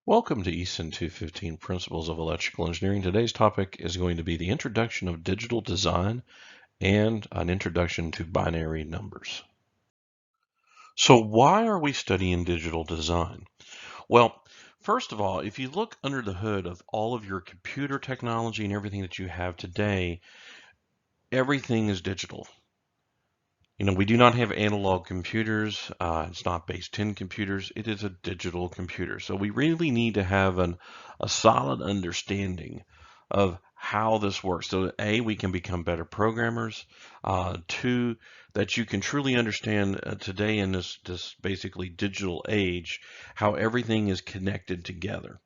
Welcome to ECEN 215 Principles of Electrical Engineering. Today's topic is going to be the introduction of digital design and an introduction to binary numbers. So why are we studying digital design? Well, first of all, if you look under the hood of all of your computer technology and everything that you have today, everything is digital. We do not have analog computers. It's not base 10 computers. It is a digital computer. So we really need to have a solid understanding of how this works. So that A, we can become better programmers. Two, that you can truly understand today in this basically digital age, how everything is connected together.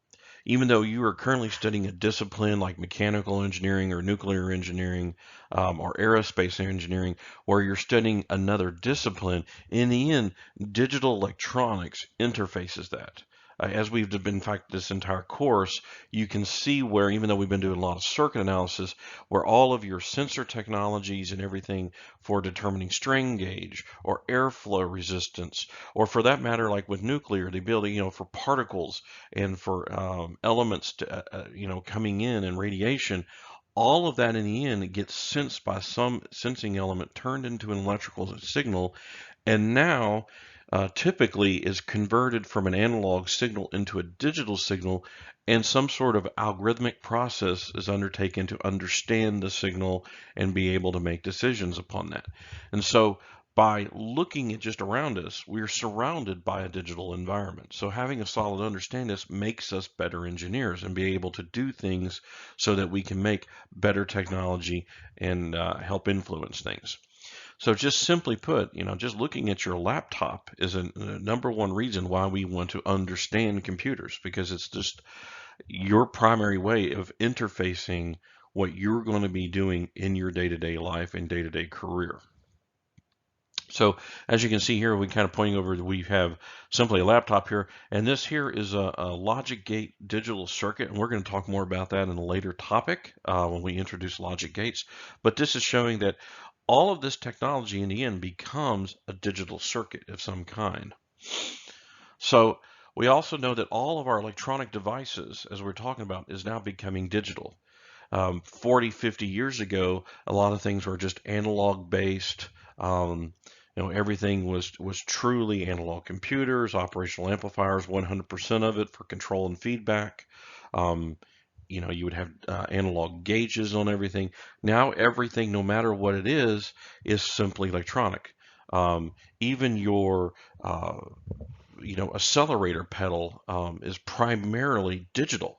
Even though you are currently studying a discipline like mechanical engineering or nuclear engineering or aerospace engineering, where you're studying another discipline, in the end, digital electronics interfaces that. As we've been, in fact, this entire course, you can see where, even though we've been doing a lot of circuit analysis, where all of your sensor technologies and everything for determining strain gauge or airflow resistance, or for that matter, like with nuclear, the ability, for particles and for elements to, coming in and radiation, all of that in the end gets sensed by some sensing element turned into an electrical signal, and now typically is converted from an analog signal into a digital signal, and some sort of algorithmic process is undertaken to understand the signal and be able to make decisions upon that. And so by looking at just around us, we're surrounded by a digital environment. So having a solid understanding this makes us better engineers and be able to do things so that we can make better technology and help influence things. So just simply put, just looking at your laptop is a number one reason why we want to understand computers, because it's just your primary way of interfacing what you're going to be doing in your day-to-day life and day-to-day career. So as you can see here, we kind of pointing over, we have simply a laptop here, and this here is a logic gate digital circuit, and we're going to talk more about that in a later topic when we introduce logic gates. But this is showing that all of this technology in the end becomes a digital circuit of some kind. So we also know that all of our electronic devices, as we're talking about, is now becoming digital. 40, 50 years ago, a lot of things were just analog based. Everything was truly analog computers, operational amplifiers, 100% of it for control and feedback. You would have analog gauges on everything. Now everything, no matter what it is simply electronic. Even your accelerator pedal is primarily digital.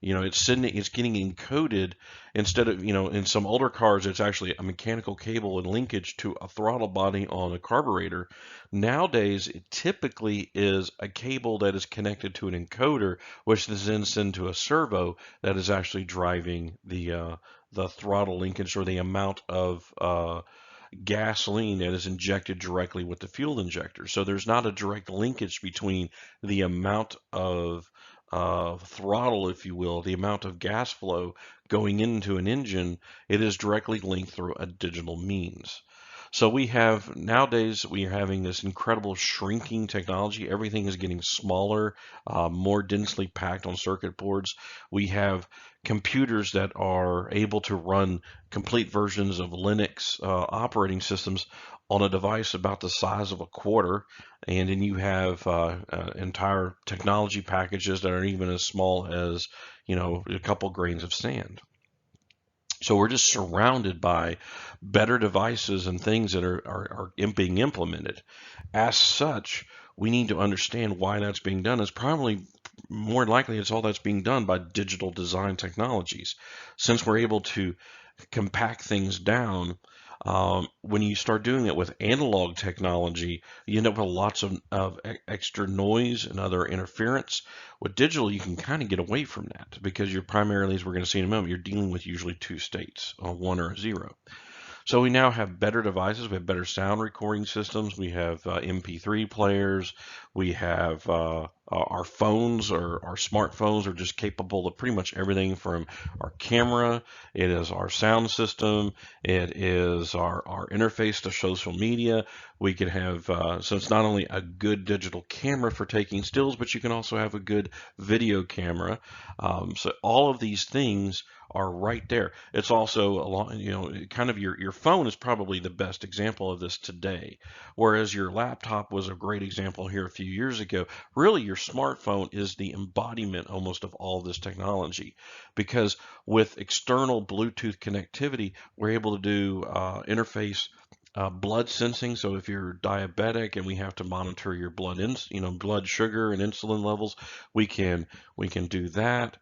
It's getting encoded instead of, in some older cars, it's actually a mechanical cable and linkage to a throttle body on a carburetor. Nowadays, it typically is a cable that is connected to an encoder, which is then sent to a servo that is actually driving the throttle linkage, or the amount of gasoline that is injected directly with the fuel injector. So there's not a direct linkage between the amount of throttle, if you will, the amount of gas flow going into an engine. It is directly linked through a digital means. So nowadays we are having this incredible shrinking technology. Everything is getting smaller, more densely packed on circuit boards. We have computers that are able to run complete versions of Linux operating systems on a device about the size of a quarter. And then you have entire technology packages that are even as small as, a couple grains of sand. So we're just surrounded by better devices and things that are being implemented. As such, we need to understand why that's being done. It's probably more likely it's all that's being done by digital design technologies. Since we're able to compact things down, when you start doing it with analog technology, you end up with lots of extra noise and other interference. With digital, you can kind of get away from that, because you're primarily, as we're going to see in a moment, you're dealing with usually two states, a one or a zero. So we now have better devices. We have better sound recording systems. We have MP3 players. We have Our phones or our smartphones are just capable of pretty much everything from our camera, it is our sound system, it is our interface to social media. We can have, so it's not only a good digital camera for taking stills, but you can also have a good video camera. So all of these things are right there. It's also a lot, kind of your phone is probably the best example of this today, whereas your laptop was a great example here a few years ago. Really, your smartphone is the embodiment almost of all this technology, because with external Bluetooth connectivity, we're able to do interface blood sensing. So if you're diabetic and we have to monitor your blood sugar and insulin levels, we can do that.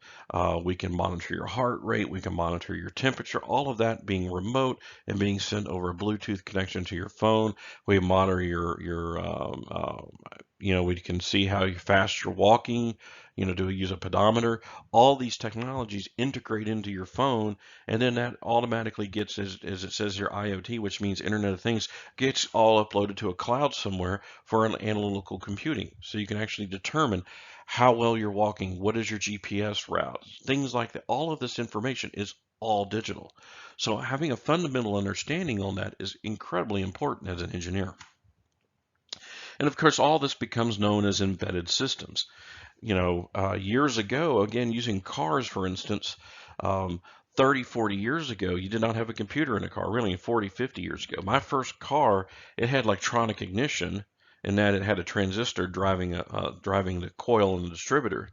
We can monitor your heart rate. We can monitor your temperature. All of that being remote and being sent over a Bluetooth connection to your phone. We monitor we can see how fast you're walking. Do we use a pedometer? All these technologies integrate into your phone, and then that automatically gets, as it says here, IoT, which means Internet of Things, gets all uploaded to a cloud somewhere for an analytical computing. So you can actually determine how well you're walking, what is your GPS route, things like that. All of this information is all digital. So having a fundamental understanding on that is incredibly important as an engineer. And of course, all this becomes known as embedded systems. Years ago, again, using cars, for instance, 30, 40 years ago, you did not have a computer in a car, really 40, 50 years ago. My first car, it had electronic ignition in that it had a transistor driving the coil and the distributor,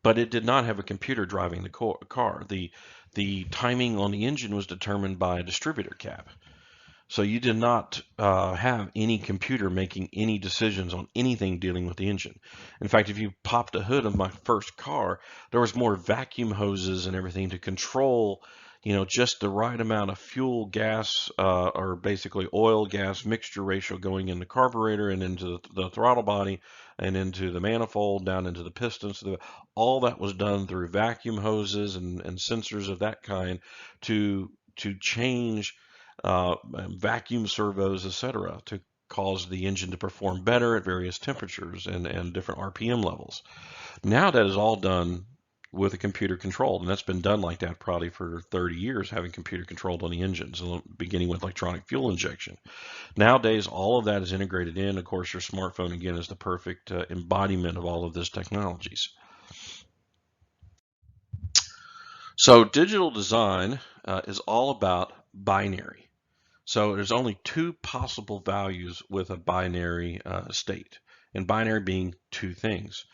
but it did not have a computer driving the car. The timing on the engine was determined by a distributor cap. So you did not have any computer making any decisions on anything dealing with the engine. In fact, if you popped the hood of my first car, there was more vacuum hoses and everything to control, just the right amount of fuel, gas, or basically oil gas mixture ratio going in the carburetor and into the throttle body and into the manifold, down into the pistons. All that was done through vacuum hoses and sensors of that kind to change vacuum servos, etc., to cause the engine to perform better at various temperatures and different RPM levels. Now that is all done with a computer controlled, and that's been done like that probably for 30 years, having computer controlled on the engines, beginning with electronic fuel injection. Nowadays, all of that is integrated in. Of course, your smartphone, again, is the perfect embodiment of all of these technologies. So digital design is all about binary. So there's only two possible values with a binary state, and binary being two things.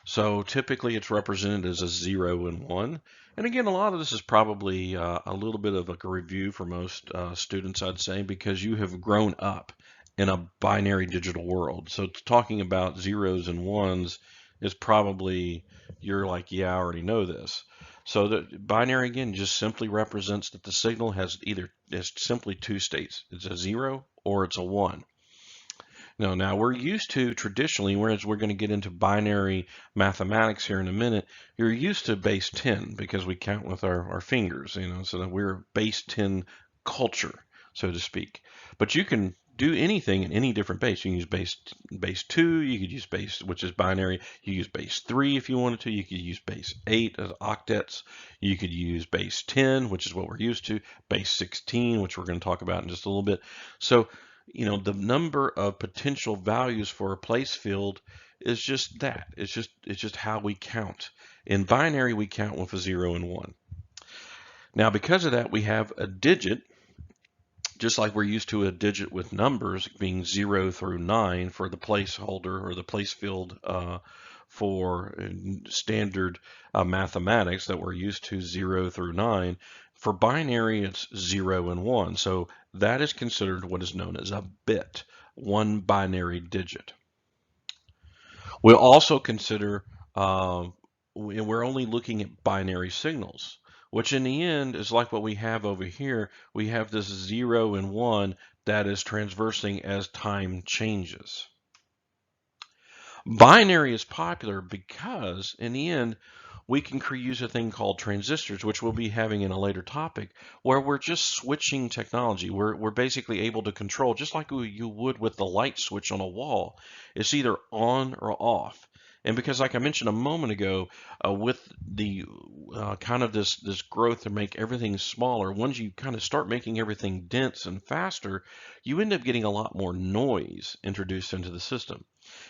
So typically it's represented as a 0 and 1. And again, a lot of this is probably a little bit of a review for most students, I'd say, because you have grown up in a binary digital world. So talking about zeros and ones is probably, you're like, yeah, I already know this. So the binary, again, just simply represents that the signal has simply two states. It's a 0 or it's a 1. Now we're used to traditionally, whereas we're going to get into binary mathematics here in a minute, you're used to base 10 because we count with our fingers, so that we're base 10 culture, so to speak. But you can do anything in any different base. You can use base 2, you could use base, which is binary. You use base 3 if you wanted to. You could use base 8 as octets. You could use base 10, which is what we're used to, base 16, which we're going to talk about in just a little bit. So the number of potential values for a place field is just that. It's just how we count. In binary, we count with a 0 and 1. Now, because of that, we have a digit, just like we're used to a digit with numbers being 0 through 9 for the placeholder or the place field for standard mathematics that we're used to 0 through 9. For binary, it's 0 and 1. So that is considered what is known as a bit, one binary digit. We'll also consider, we're only looking at binary signals, which in the end is like what we have over here. We have this 0 and 1 that is transversing as time changes. Binary is popular because in the end, we can use a thing called transistors, which we'll be having in a later topic, where we're just switching technology. We're basically able to control, just like you would with the light switch on a wall. It's either on or off. And because, like I mentioned a moment ago, with the kind of this growth to make everything smaller, once you kind of start making everything dense and faster, you end up getting a lot more noise introduced into the system.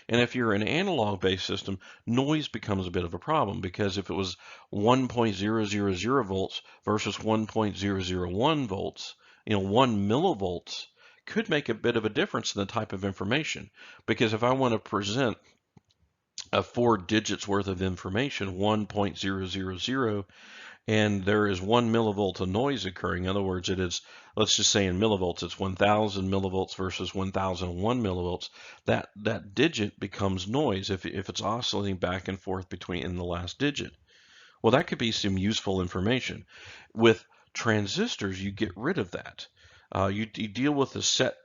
And if you're an analog-based system, noise becomes a bit of a problem, because if it was 1.000 volts versus 1.001 volts, 1 millivolts could make a bit of a difference in the type of information. Because if I want to present a 4 digits worth of information, 1.000, and there is 1 millivolt of noise occurring. In other words, it is, let's just say in millivolts, it's 1,000 millivolts versus 1,001 millivolts. That digit becomes noise if it's oscillating back and forth between in the last digit. Well, that could be some useful information. With transistors, you get rid of that. You deal with the set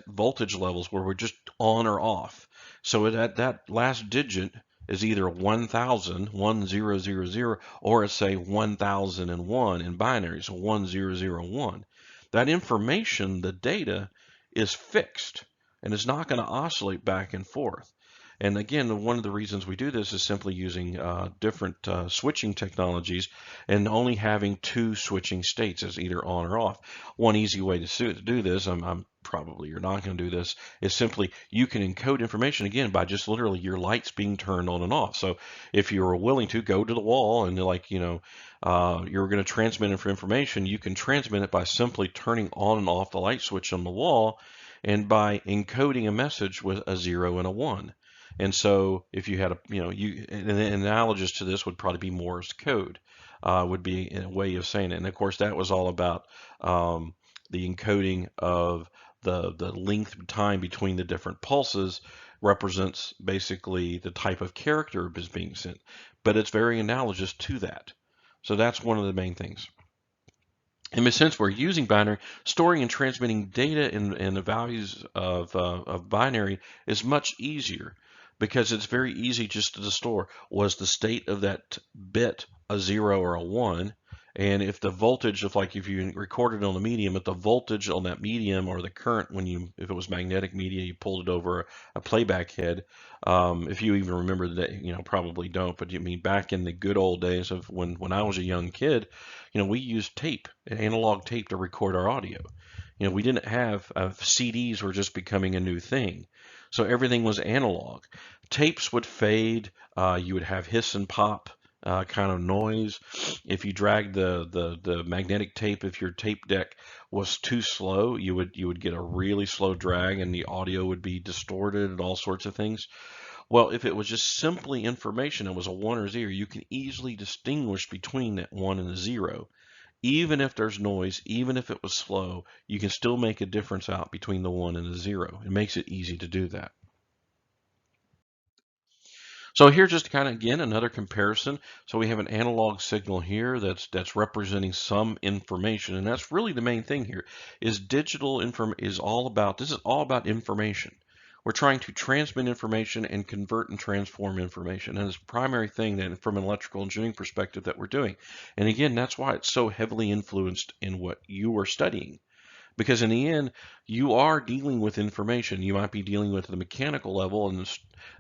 voltage levels where we're just on or off. So that last digit is either 1,000, 1000, or it's say 1001 in binary, so 1001. That information, the data, is fixed and is not going to oscillate back and forth. And again, one of the reasons we do this is simply using different switching technologies and only having 2 switching states as either on or off. One easy way to do this, I'm probably you're not going to do this, is simply you can encode information again by just literally your lights being turned on and off. So if you're willing to go to the wall and you're going to transmit information, you can transmit it by simply turning on and off the light switch on the wall, and by encoding a message with a 0 and a 1. And so if you had an analogous to this would probably be Morse code, would be a way of saying it. And of course, that was all about the encoding of the length of time between the different pulses represents basically the type of character is being sent. But it's very analogous to that. So that's one of the main things. In a sense, we're using binary, storing and transmitting data in the values of binary is much easier, because it's very easy just to store. Was the state of that bit a 0 or a 1? And if the voltage of, like, if you recorded on a medium, if the voltage on that medium or the current, if it was magnetic media, you pulled it over a playback head. If you even remember the day, probably don't, but you mean back in the good old days of when I was a young kid, we used tape, analog tape, to record our audio. We didn't have CDs were just becoming a new thing. So everything was analog. Tapes would fade. You would have hiss and pop kind of noise. If you dragged the magnetic tape, if your tape deck was too slow, you would get a really slow drag, and the audio would be distorted and all sorts of things. Well, if it was just simply information, it was a 1 or 0, you can easily distinguish between that 1 and a 0. Even if there's noise, even if it was slow, you can still make a difference out between the 1 and the 0. It makes it easy to do that. So here, just kind of again another comparison. So we have an analog signal here that's representing some information, and that's really the main thing here. Is digital is all about, this is all about information. We're trying to transmit information and convert and transform information, and it's the primary thing that, from an electrical engineering perspective, that we're doing. And again, that's why it's so heavily influenced in what you are studying. Because in the end, you are dealing with information. You might be dealing with the mechanical level and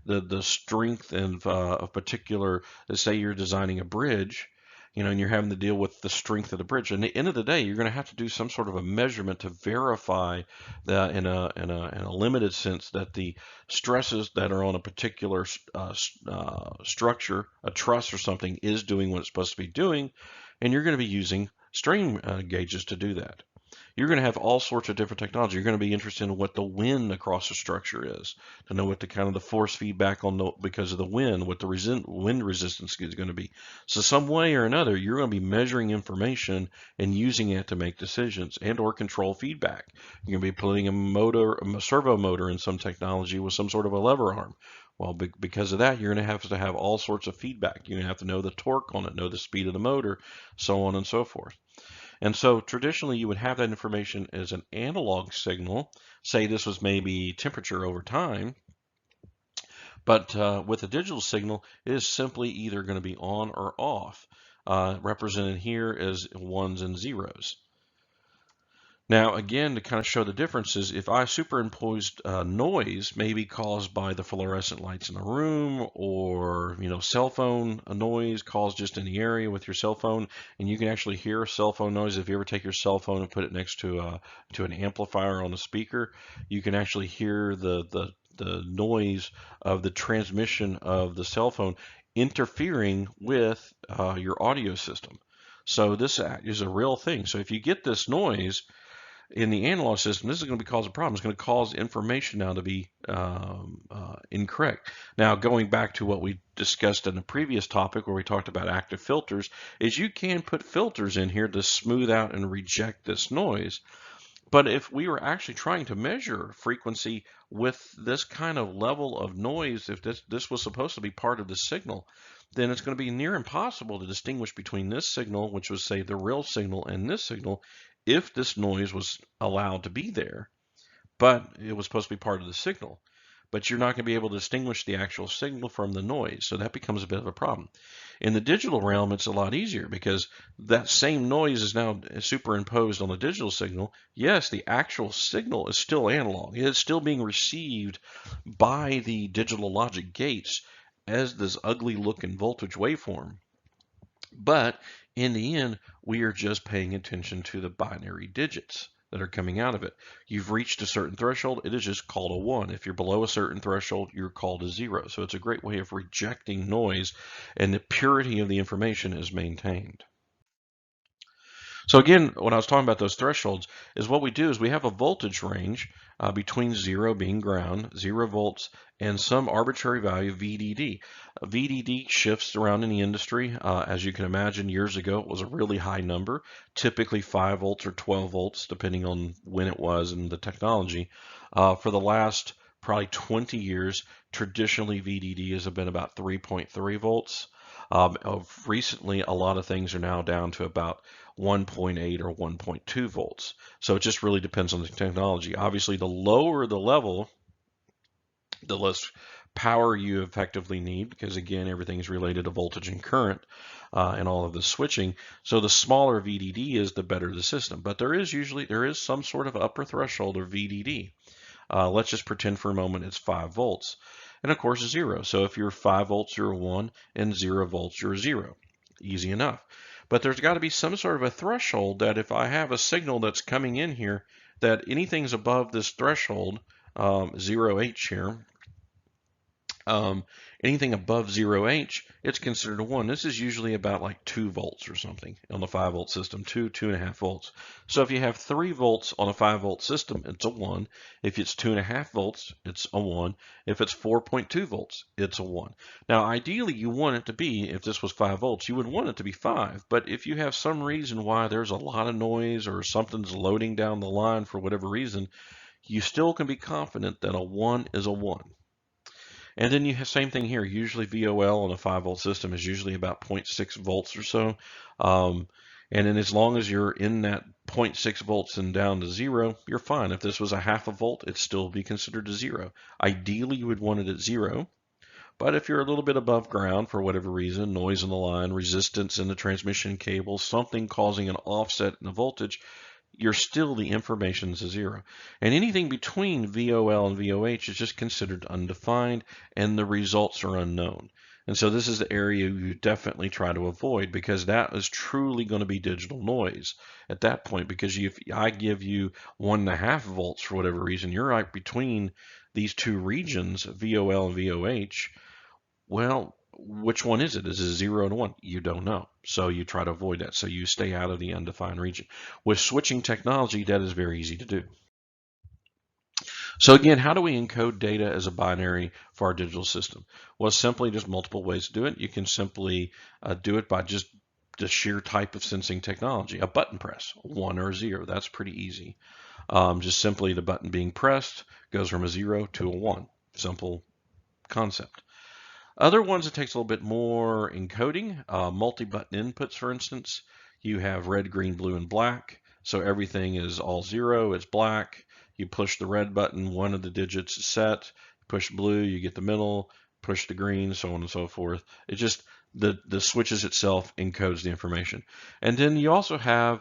the strength of a particular, let's say you're designing a bridge, and you're having to deal with the strength of the bridge. And at the end of the day, you're going to have to do some sort of a measurement to verify that in a limited sense that the stresses that are on a particular structure, a truss or something, is doing what it's supposed to be doing. And you're going to be using strain gauges to do that. You're going to have all sorts of different technology. You're going to be interested in what the wind across the structure is, to know what the kind of the force feedback because of the wind, what the wind resistance is going to be. So some way or another, you're going to be measuring information and using it to make decisions and or control feedback. You're going to be putting a servo motor in some technology with some sort of a lever arm. Well, because of that, you're going to have all sorts of feedback. You're going to have to know the torque on it, know the speed of the motor, so on and so forth. And so traditionally you would have that information as an analog signal. Say this was maybe temperature over time, but with a digital signal, it is simply either going to be on or off, represented here as 1s and 0s. Now, again, to kind of show the differences, if I superimposed noise, maybe caused by the fluorescent lights in the room, or cell phone noise caused just in the area with your cell phone, and you can actually hear cell phone noise. If you ever take your cell phone and put it next to an amplifier on a speaker, you can actually hear the noise of the transmission of the cell phone interfering with your audio system. So this is a real thing. So if you get this noise in the analog system, this is going to cause a problem. It's going to cause information now to be incorrect. Now, going back to what we discussed in the previous topic where we talked about active filters, is you can put filters in here to smooth out and reject this noise. But if we were actually trying to measure frequency with this kind of level of noise, if this was supposed to be part of the signal, then it's going to be near impossible to distinguish between this signal, which was, say, the real signal, and this signal, if this noise was allowed to be there, but it was supposed to be part of the signal. But you're not going to be able to distinguish the actual signal from the noise, so that becomes a bit of a problem. In the digital realm, it's a lot easier because that same noise is now superimposed on the digital signal. Yes, the actual signal is still analog. It's still being received by the digital logic gates as this ugly looking voltage waveform. But in the end, we are just paying attention to the binary digits that are coming out of it. You've reached a certain threshold, it is just called a 1. If you're below a certain threshold, you're called a 0. So it's a great way of rejecting noise, and the purity of the information is maintained. So again, when I was talking about those thresholds, is what we do is we have a voltage range between 0 being ground, 0 volts, and some arbitrary value, VDD. VDD shifts around in the industry. As you can imagine, years ago, it was a really high number, typically 5 volts or 12 volts, depending on when it was and the technology. For the last probably 20 years, traditionally VDD has been about 3.3 volts. Recently, a lot of things are now down to about 1.8 or 1.2 volts. So it just really depends on the technology. Obviously, the lower the level, the less power you effectively need, because again, everything is related to voltage and current and all of the switching. So the smaller VDD is, the better the system. But there is some sort of upper threshold of VDD. Let's just pretend for a moment it's 5 volts. And of course, 0. So if you're 5 volts, you're a 1, and 0 volts, you're a 0. Easy enough. But there's got to be some sort of a threshold that if I have a signal that's coming in here, that anything's above this threshold, 0H here, anything above 0H, it's considered a 1. This is usually about like 2 volts or something on the 5 volt system, 2.5 volts. So if you have 3 volts on a 5 volt system, it's a 1. If it's 2.5 volts, it's a 1. If it's 4.2 volts, it's a 1. Now, ideally, you want it to be, if this was 5 volts, you would want it to be 5. But if you have some reason why there's a lot of noise or something's loading down the line for whatever reason, you still can be confident that a 1 is a 1. And then you have same thing here. Usually VOL on a 5 volt system is usually about 0.6 volts or so. And then as long as you're in that 0.6 volts and down to 0, you're fine. If this was a half a volt, it'd still be considered a 0. Ideally, you would want it at 0. But if you're a little bit above ground for whatever reason, noise in the line, resistance in the transmission cable, something causing an offset in the voltage, you're still, the information's a 0. And anything between VOL and VOH is just considered undefined, and the results are unknown. And so this is the area you definitely try to avoid, because that is truly going to be digital noise at that point. Because if I give you 1.5 volts for whatever reason, you're right between these two regions, VOL and VOH. Well, which one is it? Is it 0 and 1? You don't know. So you try to avoid that. So you stay out of the undefined region. With switching technology, that is very easy to do. So again, how do we encode data as a binary for our digital system? Well, simply just multiple ways to do it. You can simply do it by just the sheer type of sensing technology. A button press, 1 or 0. That's pretty easy. Just simply the button being pressed goes from a 0 to a 1. Simple concept. Other ones, it takes a little bit more encoding. Multi-button inputs, for instance, you have red, green, blue, and black. So everything is all 0, it's black. You push the red button, one of the digits is set. Push blue, you get the middle. Push the green, so on and so forth. It just, the switches itself encodes the information. And then you also have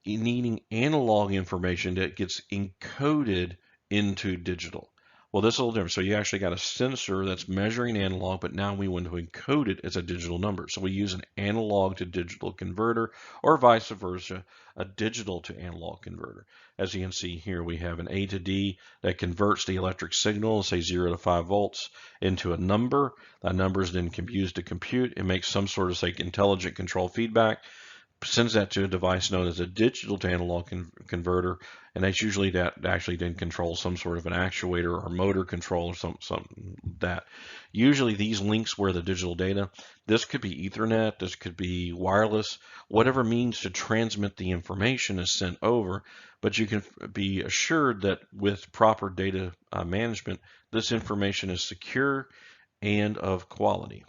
needing analog information that gets encoded into digital. Well, this is a little different. So you actually got a sensor that's measuring analog, but now we want to encode it as a digital number. So we use an analog to digital converter, or vice versa, a digital to analog converter. As you can see here, we have an A to D that converts the electric signal, say 0 to 5 volts, into a number. That number is then used to compute. It makes some sort of, say, intelligent control feedback, sends that to a device known as a digital to analog converter, and that's usually that actually then controls some sort of an actuator or motor control or something that. Usually these links where the digital data, this could be Ethernet, this could be wireless, whatever means to transmit the information is sent over, but you can be assured that with proper data management, this information is secure and of quality.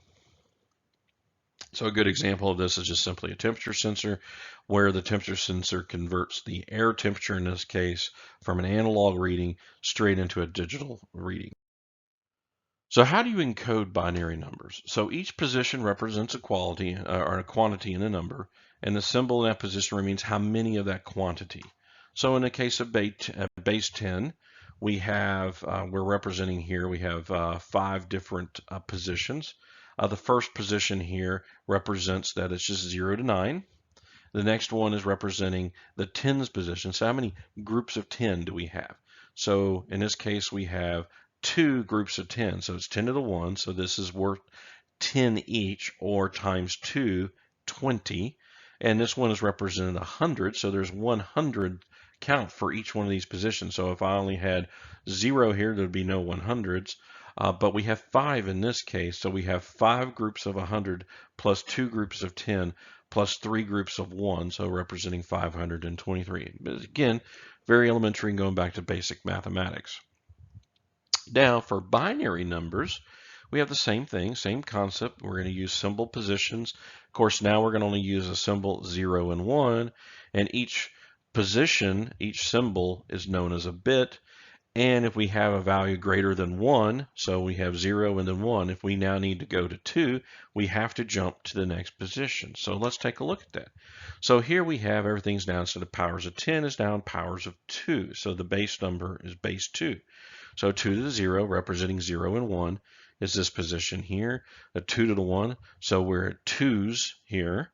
So a good example of this is just simply a temperature sensor, where the temperature sensor converts the air temperature, in this case, from an analog reading straight into a digital reading. So how do you encode binary numbers? So each position represents a quality or a quantity in a number, and the symbol in that position means how many of that quantity. So in the case of base 10, we have, we're representing here, we have 5 different positions. The first position here represents that it's just 0 to 9. The next one is representing the tens position. So how many groups of 10 do we have? So in this case, we have 2 groups of 10. So it's 10 to the 1. So this is worth 10 each, or times 2, 20. And this one is represented 100. So there's 100 count for each one of these positions. So if I only had 0 here, there'd be no 100s. But we have 5 in this case, so we have 5 groups of 100 plus 2 groups of 10 plus 3 groups of 1, so representing 523. But again, very elementary and going back to basic mathematics. Now, for binary numbers, we have the same thing, same concept. We're going to use symbol positions. Of course, now we're going to only use a symbol 0 and 1, and each position, each symbol is known as a bit. And if we have a value greater than 1, so we have 0 and then 1, if we now need to go to 2, we have to jump to the next position. So let's take a look at that. So here we have everything's now, instead of powers of 10 is now powers of 2. So the base number is base 2. So 2 to the 0, representing 0 and 1, is this position here. A 2 to the 1, so we're at 2s here.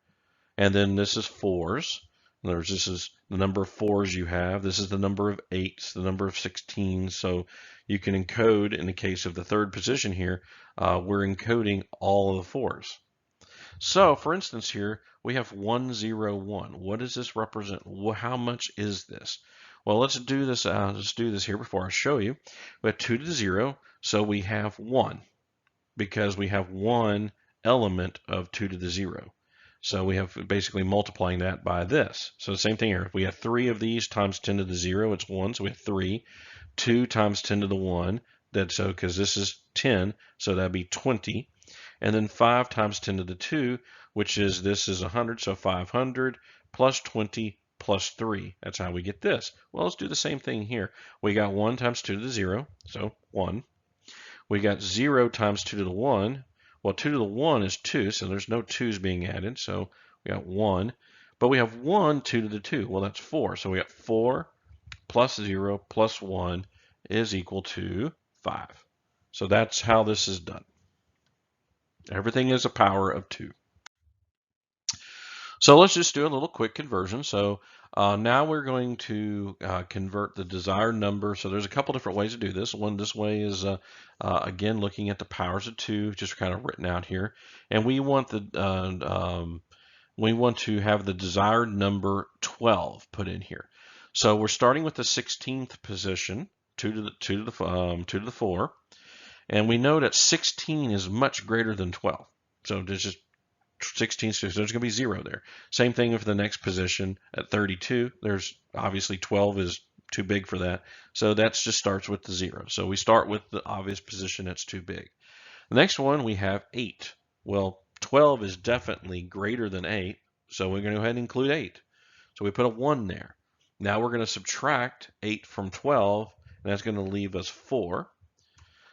And then this is 4s. In other words, this is the number of 4s you have. This is the number of 8s, the number of 16s. So you can encode, in the case of the third position here, we're encoding all of the 4s. So for instance here, we have 101. What does this represent? How much is this? Well, let's do this here before I show you. We have 2 to the 0, so we have 1, because we have one element of 2 to the 0. So we have basically multiplying that by this. So the same thing here. If we have 3 of these times 10 to the 0, it's 1. So we have 3. 2 times 10 to the 1. That's so because this is 10, so that'd be 20. And then 5 times 10 to the 2, which is this is 100, so 500 plus 20 plus 3. That's how we get this. Well, let's do the same thing here. We got 1 times 2 to the 0, so 1. We got 0 times 2 to the 1. Well, 2 to the 1 is 2, so there's no 2's being added, so we got 1. But we have 1, 2 to the 2. Well, that's 4. So we got 4 plus 0 plus 1 is equal to 5. So that's how this is done. Everything is a power of 2. So let's just do a little quick conversion. So now we're going to convert the desired number. So there's a couple different ways to do this. This way is, again, looking at the powers of 2, just kind of written out here. And we want to have the desired number 12 put in here. So we're starting with the 16th position, 2 to the 4. And we know that 16 is much greater than 12. So there's just 16, so there's going to be 0 there. Same thing with the next position at 32. There's obviously 12 is too big for that. So that just starts with the 0. So we start with the obvious position that's too big. The next one, we have 8. Well, 12 is definitely greater than 8. So we're going to go ahead and include 8. So we put a 1 there. Now we're going to subtract 8 from 12, and that's going to leave us 4.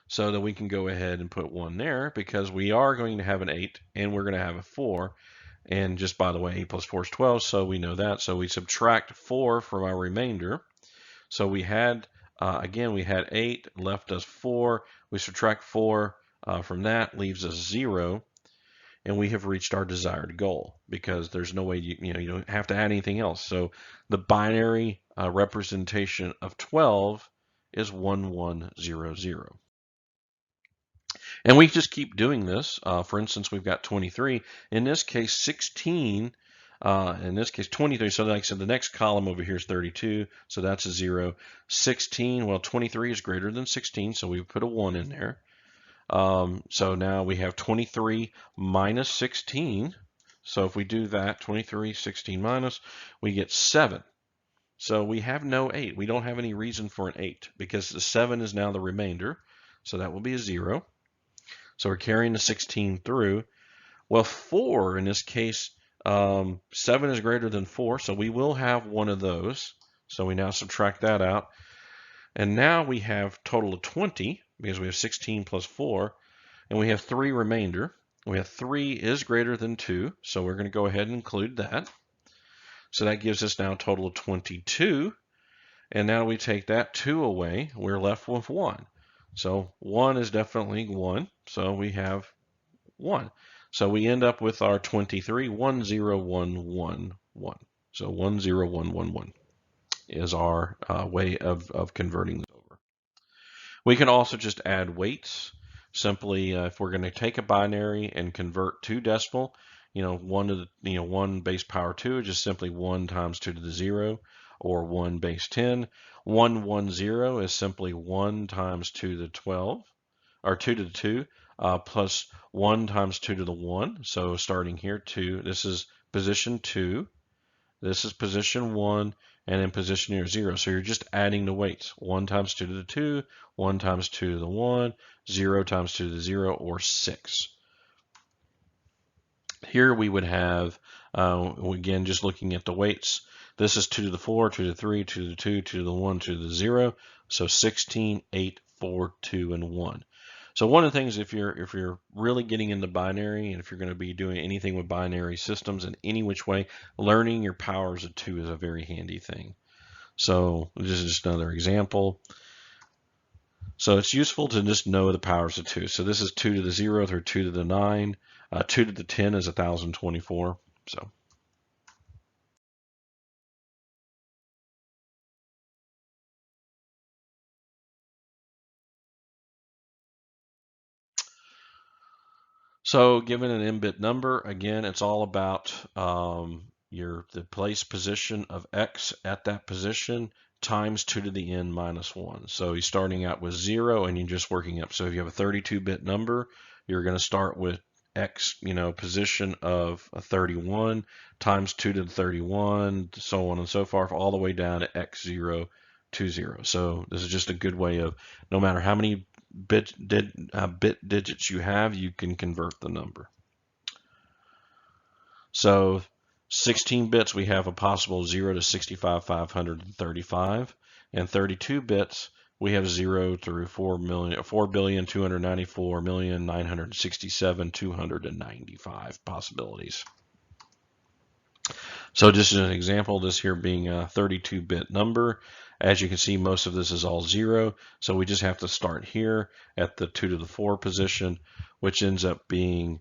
So that we can go ahead and put 1 there, because we are going to have an 8 and we're going to have a 4. And just by the way, 8 plus 4 is 12, so we know that. So we subtract 4 from our remainder. So we had, again, we had 8, left us 4. We subtract 4 from that, leaves us 0. And we have reached our desired goal because there's no way you don't have to add anything else. So the binary representation of 12 is 1100. And we just keep doing this. For instance, we've got 23. In this case, 16. In this case, 23. So like I said, the next column over here is 32. So that's a 0. 16, well, 23 is greater than 16. So we put a 1 in there. So now we have 23 minus 16. So if we do that, 23, 16 minus, we get 7. So we have no 8. We don't have any reason for an 8 because the 7 is now the remainder. So that will be a 0. So we're carrying the 16 through. Well, 4 in this case, 7 is greater than 4, so we will have one of those. So we now subtract that out. And now we have total of 20 because we have 16 plus 4, and we have 3 remainder. We have 3 is greater than 2, so we're going to go ahead and include that. So that gives us now a total of 22. And now we take that 2 away, we're left with 1. So 1 is definitely 1, so we have 1. So we end up with our 23, 10111. So 10111 is our way of converting this over. We can also just add weights. Simply, if we're going to take a binary and convert to decimal, 1 to the 1 base power 2 is just simply 1 times 2 to the 0, or 1 base 10. 110 is simply 1 times 2 to the 12, or 2 to the 2, plus 1 times 2 to the 1. So starting here, 2. This is position 2. This is position 1. And then position here, 0. So you're just adding the weights. 1 times 2 to the 2, 1 times 2 to the 1, 0 times 2 to the 0, or 6. Here we would have, again, just looking at the weights. This is 2 to the 4, 2 to the 3, 2 to the 2, 2 to the 1, 2 to the 0. So 16, 8, 4, 2, and 1. So one of the things, if you're really getting into binary, and if you're going to be doing anything with binary systems in any which way, learning your powers of 2 is a very handy thing. So this is just another example. So it's useful to just know the powers of 2. So this is 2 to the 0 through 2 to the 9. 2 to the 10 is 1024. So given an n-bit number, again, it's all about the place position of x at that position times 2 to the n minus 1. So you're starting out with 0 and you're just working up. So if you have a 32-bit number, you're going to start with x, position of a 31 times 2 to the 31, so on and so forth, all the way down to x0 to 0. So this is just a good way of, no matter how many bit digits you have, you can convert the number. So 16 bits, we have a possible 0 to 65,535, and 32 bits, we have 0 through 4,294,967,295 possibilities. So just as an example, this here being a 32-bit number, as you can see, most of this is all 0. So we just have to start here at the 2 to the 4 position, which ends up being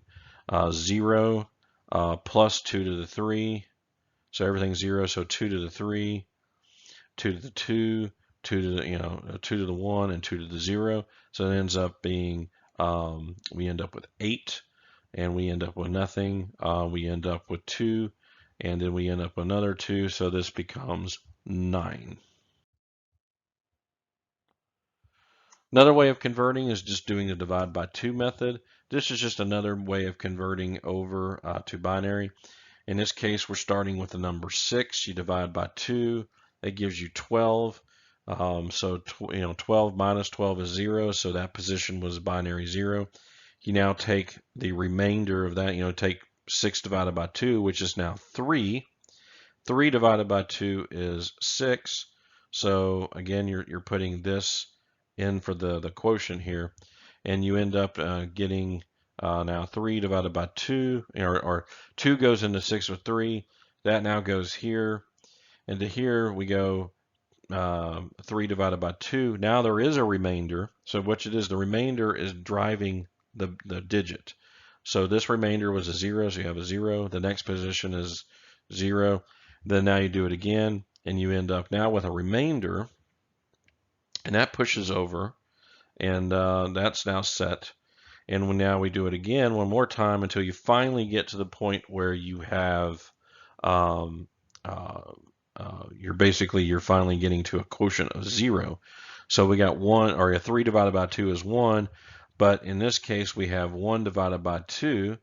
0 plus 2 to the 3. So everything's 0. So 2 to the 3, 2 to the 2, 2 to the 2 to the 1, and 2 to the 0. So it ends up being we end up with 8, and we end up with nothing. We end up with 2. And then we end up with another 2, so this becomes 9. Another way of converting is just doing the divide by 2 method. This is just another way of converting over to binary. In this case, we're starting with the number 6. You divide by 2, that gives you 12. So 12 minus 12 is 0, so that position was binary 0. You now take the remainder of that, take 6 divided by 2, which is now 3. 3 divided by 2 is 6. So again, you're putting this in for the quotient here, and you end up getting Now 3 divided by 2, or 2 goes into 6 with 3. That now goes here. And to here we go 3 divided by 2. Now there is a remainder. So what it is, the remainder is driving the digit. So this remainder was a 0, so you have a 0. The next position is 0. Then now you do it again, and you end up now with a remainder, and that pushes over, and that's now set. And now we do it again one more time until you finally get to the point where you have um, you're finally getting to a quotient of 0. So we got 1, or a 3 divided by 2 is 1, but in this case we have 1 divided by 2,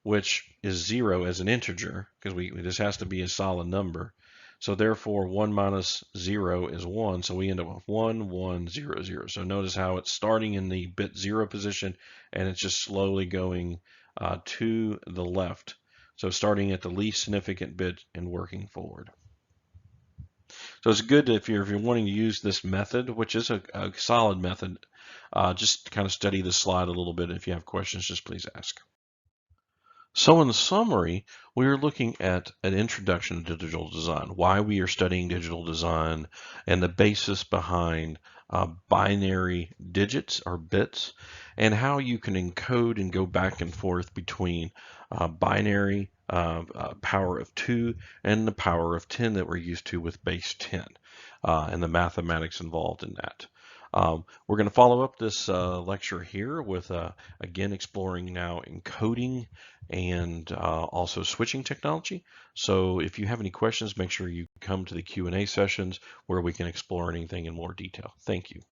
which is 0 as an integer, because this has to be a solid number. So therefore 1 minus 0 is 1, so we end up with 1, 1, 0, 0. So notice how it's starting in the bit 0 position, and it's just slowly going to the left. So starting at the least significant bit and working forward. So it's good if you're wanting to use this method, which is a solid method, just kind of study the slide a little bit. If you have questions, just please ask. So in summary, we are looking at an introduction to digital design, why we are studying digital design, and the basis behind binary digits or bits, and how you can encode and go back and forth between binary power of 2 and the power of 10 that we're used to with base 10, and the mathematics involved in that. We're going to follow up this lecture here with, again, exploring now encoding and also switching technology. So if you have any questions, make sure you come to the Q&A sessions where we can explore anything in more detail. Thank you.